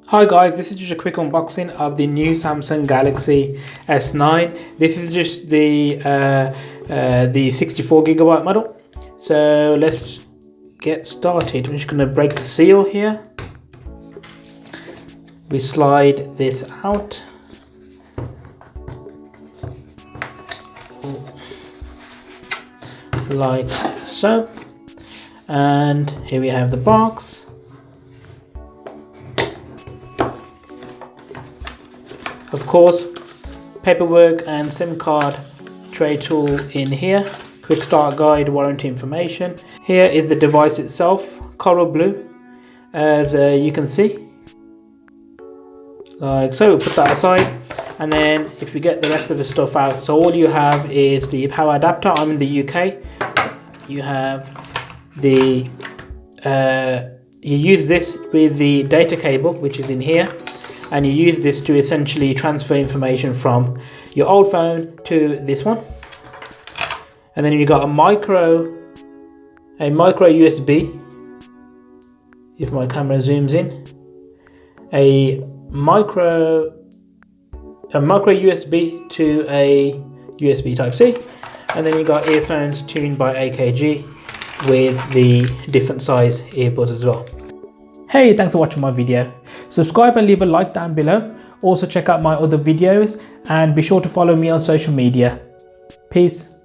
Hi guys, this is just a quick unboxing of the new Samsung Galaxy S9. This is just the 64GB model. So let's get started. I'm just going to break the seal here. We slide this out. Like so. And here we have the box. Of course, paperwork and SIM card tray tool in here. Quick start guide, warranty information. Here is the device itself, coral blue, as you can see. Like so, we'll put that aside. And then if we get the rest of the stuff out, so all you have is the power adapter. I'm in the UK. You have the, you use this with the data cable, which is in here. And you use this to essentially transfer information from your old phone to this one. And then you've got a micro USB, if my camera zooms in, a micro USB to a USB Type-C, and then you got earphones tuned by AKG with the different size earbuds as well. Hey, thanks for watching my video. Subscribe and leave a like down below. Also check out my other videos and be sure to follow me on social media. Peace.